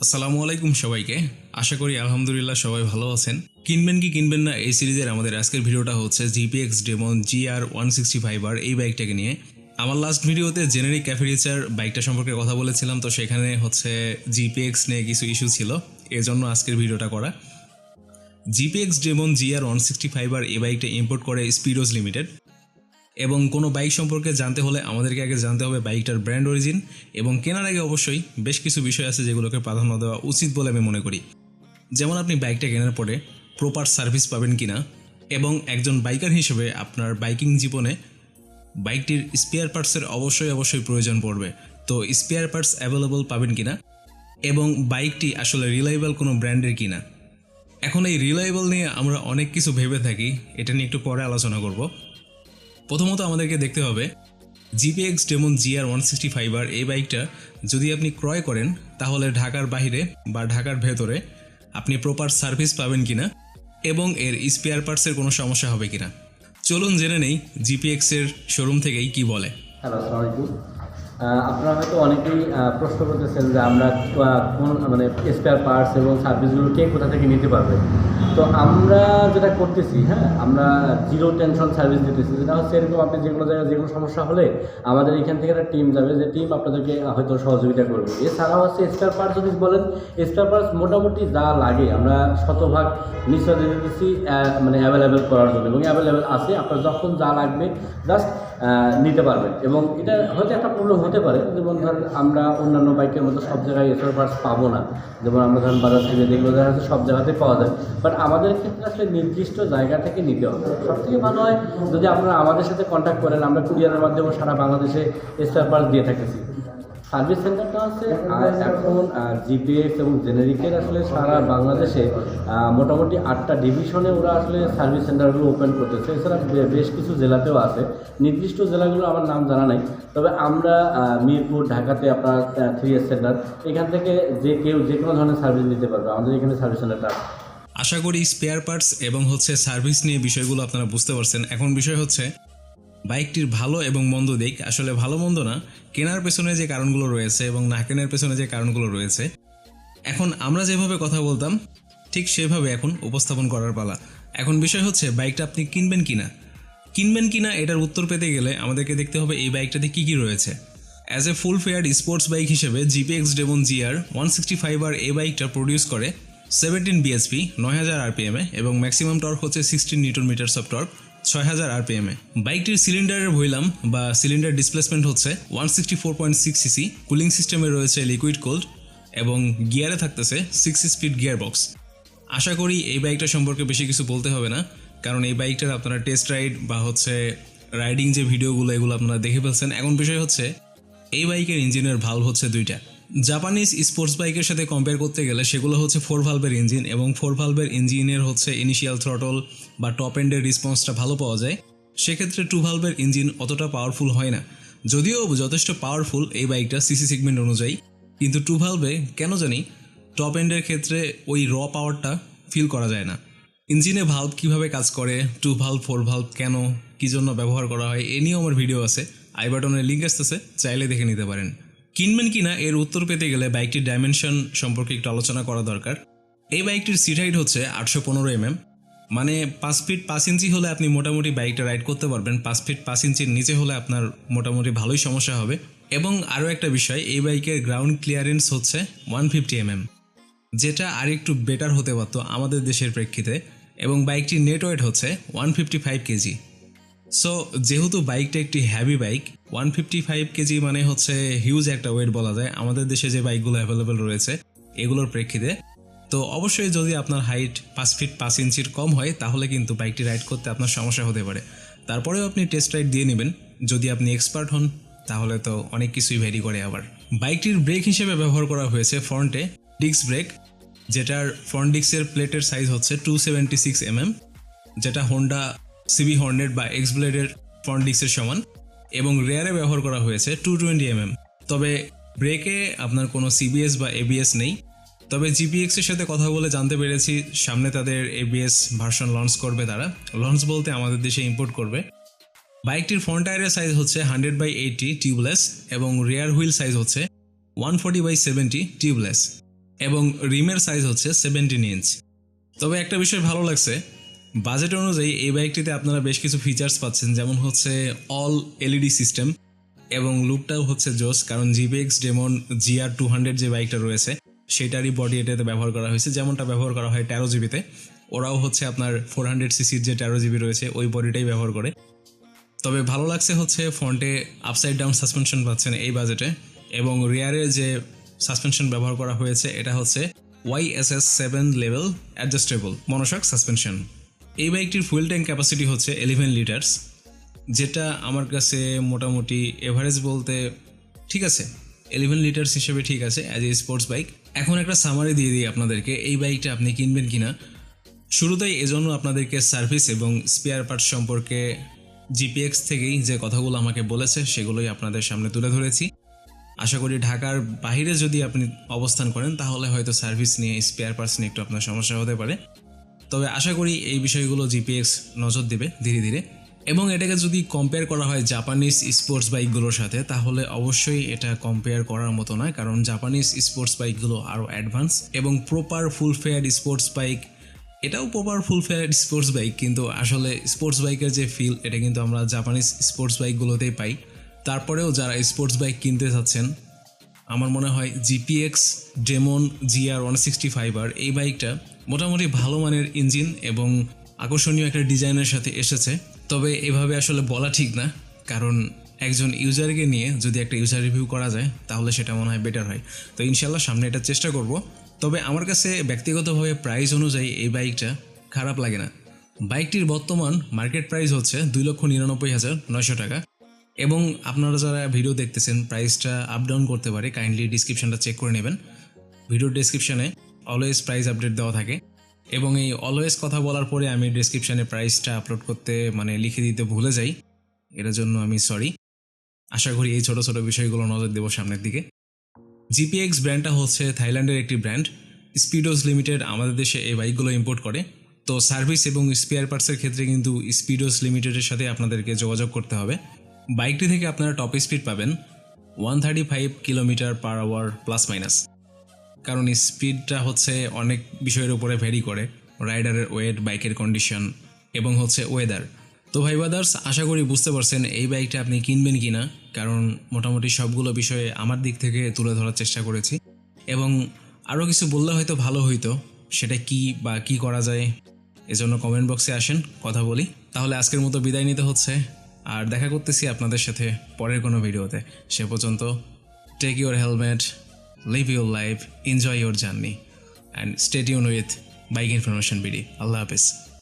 আসসালামু আলাইকুম সবাইকে। আশা করি আলহামদুলিল্লাহ সবাই ভালো আছেন। কিনবেন কি কিনবেন না এই সিরিজের আমাদের আজকের ভিডিওটা হচ্ছে GPX Demon GR 165R এই বাইকটাকে নিয়ে। আমার লাস্ট ভিডিওতে জেনারিক ক্যাফেরিচার বাইকটা সম্পর্কে কথা বলেছিলাম, তো সেখানে হচ্ছে GPX নিয়ে কিছু ইস্যু ছিল, এজন্য আজকের ভিডিওটা করা। GPX Demon GR 165R এই বাইকটা ইম্পোর্ট করে স্পিডোজ লিমিটেড। এবং কোনো বাইক সম্পর্কে জানতে হলে আমাদেরকে আগে জানতে হবে বাইকটার ব্র্যান্ড অরিজিন, এবং কেনার আগে অবশ্যই বেশ কিছু বিষয় আছে যেগুলোকে প্রাধান্য দেওয়া উচিত বলে আমি মনে করি। যেমন আপনি বাইকটা কেনার পরে প্রপার সার্ভিস পাবেন কিনা, এবং একজন বাইকার হিসেবে আপনার বাইকিং জীবনে বাইকটির স্পেয়ার পার্টসের অবশ্যই প্রয়োজন পড়বে। তো স্পেয়ার পার্টস অ্যাভেলেবল পাবেন কিনা, এবং বাইকটি আসলে রিলায়েবল কোনো ব্র্যান্ডের কিনা। এখন এই রিলায়েবল নিয়ে আমরা অনেক কিছু ভেবে থাকি, এটা নিয়ে একটু পরে আলোচনা করব। প্রথমত আমাদেরকে দেখতে হবে GPX Demon GR 165R এই বাইকটা যদি আপনি ক্রয় করেন তাহলে ঢাকার বাইরে বা ঢাকার ভেতরে আপনি প্রপার সার্ভিস পাবেন কিনা, এবং এর স্পেয়ার পার্টসের কোনো সমস্যা হবে কিনা। চলুন জেনে নেই GPX এর শোরুম থেকেই কি বলে। হ্যালো, আসসালামু আলাইকুম। আপনারা হয়তো অনেকেই প্রশ্ন করতেছেন যে আমরা কোন স্পেয়ার পার্টস এবং সার্ভিসগুলো কে কোথা থেকে নিতে পারবে। তো আমরা যেটা করতেছি, আমরা জিরো টেনশন সার্ভিস দিতেছি, যেটা হচ্ছে এরকম আপনি যেগুলো জায়গায় যেগুলো সমস্যা হলে আমাদের এখান থেকে একটা টিম যাবে, যে টিম আপনাদেরকে হয়তো সহযোগিতা করবে। এছাড়াও হচ্ছে স্পেয়ার পার্টস যদি বলেন, স্পেয়ার পার্টস মোটামুটি যা লাগে আমরা শতভাগ নিশ্চয় দিয়ে দিতেছি অ্যাভেলেবেল করার জন্য, এবং অ্যাভেলেবেল আছে। আপনার যখন যা লাগবে জাস্ট নিতে পারবেন। এবং এটা হয়তো একটা প্রবলেম হতে পারে, যেমন ধরেন আমরা অন্যান্য বাইকের মতো সব জায়গায় স্পেয়ার পার্টস পাবো না। যেমন আমরা ধরেন বাজার থেকে যেগুলো দেখা যাচ্ছে সব জায়গাতে পাওয়া যায়, বাট আমাদের ক্ষেত্রে আসলে নির্দিষ্ট জায়গা থেকে নিতে হবে। সবথেকে ভালো হয় যদি আপনারা আমাদের সাথে কন্ট্যাক্ট করেন, আমরা কুরিয়ারের মাধ্যমে সারা বাংলাদেশে স্পেয়ার পার্টস দিয়ে থাকতেছি। সার্ভিস সেন্টারটা হচ্ছে এখন GPX এবং জেনারিকের আসলে সারা বাংলাদেশে মোটামুটি 8টা ডিভিশনে ওরা আসলে সার্ভিস সেন্টারগুলো ওপেন করতেছে। এছাড়া বেশ কিছু জেলাতেও আছে, নির্দিষ্ট জেলাগুলো আমার নাম জানা নাই। তবে আমরা মিরপুর, ঢাকাতে আপনার 3S সেন্টার, এখান থেকে যে কেউ যে কোনো ধরনের সার্ভিস নিতে পারবে, আমাদের এখানে সার্ভিস সেন্টারটা আছে। আশা করি স্পেয়ার পার্টস এবং হচ্ছে সার্ভিস নিয়ে বিষয়গুলো আপনারা বুঝতে পারছেন। এখন বিষয় হচ্ছে বাইকটির ভালো এবং মন্দ দিক। আসলে ভালো মন্দ না, কেনার পেছনে যে কারণগুলো রয়েছে এবং না কেনার পেছনে যে কারণগুলো রয়েছে। এখন আমরা যেভাবে কথা বলতাম ঠিক সেভাবে এখন উপস্থাপন করার পালা। এখন বিষয় হচ্ছে বাইকটা আপনি কিনবেন কিনা এটার উত্তর পেতে গেলে আমাদেরকে দেখতে হবে এই বাইকটাতে কী কী রয়েছে। As a full feared sports bike হিসেবে GPX Demon GR 165R এই বাইকটা প্রডিউস করে 17 bhp 9000 rpm এবং ম্যাক্সিমাম টর্ক হচ্ছে 16 Newton metres of torque 6000 rpm বাইকটির সিলিন্ডারের ভলিউম বা সিলিন্ডার ডিসপ্লেসমেন্ট হচ্ছে 164.6 cc। কুলিং সিস্টেমে রয়েছে লিকুইড কোল্ড এবং গিয়ারে থাকতেছে 6 স্পিড গিয়ার বক্স। আশা করি এই বাইকটা সম্পর্কে বেশি কিছু বলতে হবে না, কারণ এই বাইকটার আপনারা টেস্ট রাইড বা হচ্ছে রাইডিং যে ভিডিওগুলো এগুলো আপনারা দেখে ফেলছেন। এখন বিষয় হচ্ছে এই বাইকের ইঞ্জিনের ভালভ হচ্ছে দুইটা। জাপানিজ স্পোর্টস বাইকের সাথে কম্পেয়ার করতে গেলে সেগুলো হচ্ছে 4 ভালভের ইঞ্জিন, এবং 4 ভালভের ইঞ্জিনের হচ্ছে ইনিশিয়াল থ্রটল বা টপ এন্ডের রেসপন্সটা ভালো পাওয়া যায়। সেক্ষেত্রে 2 ভালভের ইঞ্জিন অতটা পাওয়ারফুল হয় না, যদিও যথেষ্ট পাওয়ারফুল এই বাইকটা সিসি সেগমেন্ট অনুযায়ী, কিন্তু 2 ভালভে কেন জানি টপ এন্ডের ক্ষেত্রে ওই র পাওয়ারটা ফিল করা যায় না। ইঞ্জিনে ভালভ কীভাবে কাজ করে, 2 ভালভ 4 ভালভ কেন কী জন্য ব্যবহার করা হয় এ নিয়েও আমার ভিডিও আছে, আই বাটনের লিঙ্ক আসতেছে, চাইলে দেখে নিতে পারেন। কিনবেন কিনা এর উত্তর পেতে গেলে বাইকটির ডাইমেনশন সম্পর্কে একটু আলোচনা করা দরকার। এই বাইকটির সিট হাইট হচ্ছে 815 mm, মানে 5 ফিট 5 ইঞ্চি হলে আপনি মোটামুটি বাইকটা রাইড করতে পারবেন। 5 ফিট 5 ইঞ্চির নিচে হলে আপনার মোটামুটি ভালোই সমস্যা হবে। এবং আরও একটা বিষয়, এই বাইকের গ্রাউন্ড ক্লিয়ারেন্স হচ্ছে 150 mm, যেটা আর একটু বেটার হতে পারতো আমাদের দেশের প্রেক্ষিতে। এবং বাইকটির নেট ওয়েট হচ্ছে 155 কেজি। সো যেহেতু বাইকটা একটি হ্যাভি বাইক, 155 কেজি মানে হচ্ছে হিউজ একটা ওয়েট বলা যায় আমাদের দেশে যে বাইকগুলো অ্যাভেলেবেল রয়েছে এগুলোর প্রেক্ষিতে। তো অবশ্যই যদি আপনার হাইট 5 ফিট 5 ইঞ্চির কম হয় তাহলে কিন্তু বাইকটি রাইড করতে আপনার সমস্যা হতে পারে। তারপরেও আপনি টেস্ট রাইড দিয়ে নেবেন, যদি আপনি এক্সপার্ট হন তাহলে তো অনেক কিছুই ভ্যারি করে। আবার বাইকটির ব্রেক হিসেবে ব্যবহার করা হয়েছে ফ্রন্টে ডিস্ক ব্রেক, যেটার ফ্রন্ট ডিস্কের প্লেটের সাইজ হচ্ছে 276 mm, যেটা হোন্ডা সিবি হর্নেট বা এক্স ব্লেডের ফ্রন্ট ডিস্কের সমান। এবং রেয়ারে ব্যবহার করা হয়েছে 220 mm। তবে ব্রেকে আপনার কোনো সিবিএস বা এবিএস নেই। তবে GPX এর সাথে কথা বলে জানতে পেরেছি সামনে তাদের এবিএস ভার্সন লঞ্চ করবে। তারা লঞ্চ বলতে আমাদের দেশে ইম্পোর্ট করবে। বাইকটির ফ্রন্ট টায়ারের সাইজ হচ্ছে 100/80 টিউবলেস এবং রেয়ার হুইল সাইজ হচ্ছে 140/70 টিউবলেস। এবং রিমের সাইজ হচ্ছে 17 ইঞ্চ। তবে একটা বিষয় ভালো লাগছে, বাজেট অনুযায়ী এই বাইকটিতে আপনারা বেশ কিছু ফিচার্স পাচ্ছেন, যেমন হচ্ছে অল এলইডি সিস্টেম এবং লুকটাও হচ্ছে জোস, কারণ GPX Demon GR 200 যে বাইকটা রয়েছে সেটারই বডি এটাতে ব্যবহার করা হয়েছে, যেমনটা ব্যবহার করা হয় 13 জিবিতে। ওরাও হচ্ছে আপনার 400 সিসির যে 13 জিবি রয়েছে ওই বডিটাই ব্যবহার করে। তবে ভালো লাগছে হচ্ছে ফ্রন্টে আপসাইড ডাউন সাসপেনশন পাচ্ছেন এই বাজেটে, এবং রিয়ারে যে সাসপেনশন ব্যবহার করা হয়েছে এটা হচ্ছে YSS 7 level adjustable monoshock suspension. এই বাইকটির ফুয়েল ট্যাঙ্ক ক্যাপাসিটি হচ্ছে 11 লিটার্স, যেটা আমার কাছে মোটামুটি এভারেজ বলতে ঠিক আছে, 11 লিটার্স হিসেবে ঠিক আছে অ্যাজ এ স্পোর্টস বাইক। এখন একটা সামারি দিয়ে দিই আপনাদেরকে, এই বাইকটা আপনি কিনবেন কিনা। শুরুতেই এজন্য আপনাদেরকে সার্ভিস এবং স্পেয়ার পার্টস সম্পর্কে GPX থেকেই যে কথাগুলো আমাকে বলেছে সেগুলোই আপনাদের সামনে তুলে ধরেছি। আশা করি ঢাকার বাইরে যদি আপনি অবস্থান করেন তাহলে হয়তো সার্ভিস নিয়ে স্পেয়ার পার্টস নিয়ে একটু আপনার সমস্যা হতে পারে। তবে আশা করি এই বিষয়গুলো GPX নজর দেবে ধীরে ধীরে। এবং এটাকে যদি কম্পেয়ার করা হয় জাপানিজ স্পোর্টস বাইকগুলোর সাথে তাহলে অবশ্যই এটা কম্পেয়ার করার মতো নয়, কারণ জাপানিজ স্পোর্টস বাইকগুলো আরও অ্যাডভান্স এবং প্রপার ফুল ফেয়ার স্পোর্টস বাইক। এটাও প্রপার ফুল ফেয়ার স্পোর্টস বাইক, কিন্তু আসলে স্পোর্টস বাইকের যে ফিল এটা কিন্তু আমরা জাপানিজ স্পোর্টস বাইকগুলোতেই পাই। তারপরেও যারা স্পোর্টস বাইক কিনতে চাচ্ছেন, আমার মনে হয় GPX Demon GR 165R এই বাইকটা মোটামুটি ভালো মানের ইঞ্জিন এবং আকর্ষণীয় একটা ডিজাইনের সাথে এসেছে। তবে এভাবে আসলে বলা ঠিক না, কারণ একজন ইউজারকে নিয়ে যদি একটা ইউজার রিভিউ করা যায় তাহলে সেটা মনে হয় বেটার হয়। তো ইনশাল্লাহ সামনে এটা চেষ্টা করব। তবে আমার কাছে ব্যক্তিগতভাবে প্রাইস অনুযায়ী এই বাইকটা খারাপ লাগে না। বাইকটির বর্তমান মার্কেট প্রাইস হচ্ছে 2,99,900 টাকা, এবং আপনারা যারা ভিডিও দেখতেছেন প্রাইসটা আপ ডাউন করতে পারে, কাইন্ডলি ডিসক্রিপশনটা চেক করে নেবেন। ভিডিওর ডিসক্রিপশনে অলওয়েজ প্রাইস আপডেট দেওয়া থাকে, এবং এই অলওয়েজ কথা বলার পরে আমি ডিসক্রিপশনে প্রাইসটা আপলোড করতে লিখে দিতে ভুলে যাই, এর জন্য আমি সরি। আশা করি এই ছোটো ছোটো বিষয়গুলো নজর দেবো সামনের দিকে। GPX ব্র্যান্ডটা হচ্ছে থাইল্যান্ডের একটি ব্র্যান্ড। স্পিডোজ লিমিটেড আমাদের দেশে এই বাইকগুলো ইম্পোর্ট করে। তো সার্ভিস এবং স্পেয়ার পার্টসের ক্ষেত্রে কিন্তু স্পিডোজ লিমিটেডের সাথে আপনাদেরকে যোগাযোগ করতে হবে। বাইকটি থেকে আপনারা টপ স্পিড পাবেন 135 kilometre per hour plus minus, কারণ স্পিডটা হচ্ছে অনেক বিষয়ের উপরে ভ্যারি করে, রাইডারের ওয়েট, বাইকের কন্ডিশন এবং হচ্ছে ওয়েদার। তো ভাই ব্রাদার্স, আশা করি বুঝতে পারছেন এই বাইকটা আপনি কিনবেন কি না, কারণ মোটামুটি সবগুলো বিষয়ে আমার দিক থেকে তুলে ধরার চেষ্টা করেছি। এবং আরও কিছু বললে হয়তো ভালো হইতো, সেটা কি বা কি করা যায় এজন্য কমেন্ট বক্সে আসেন, কথা বলি। তাহলে আজকের মতো বিদায় নিতে হচ্ছে, আর দেখা করতেছি আপনাদের সাথে পরের কোনো ভিডিওতে। সে পর্যন্ত take your helmet, live your life, enjoy your journey and stay tune with bike information BD. আল্লাহ হাফেজ।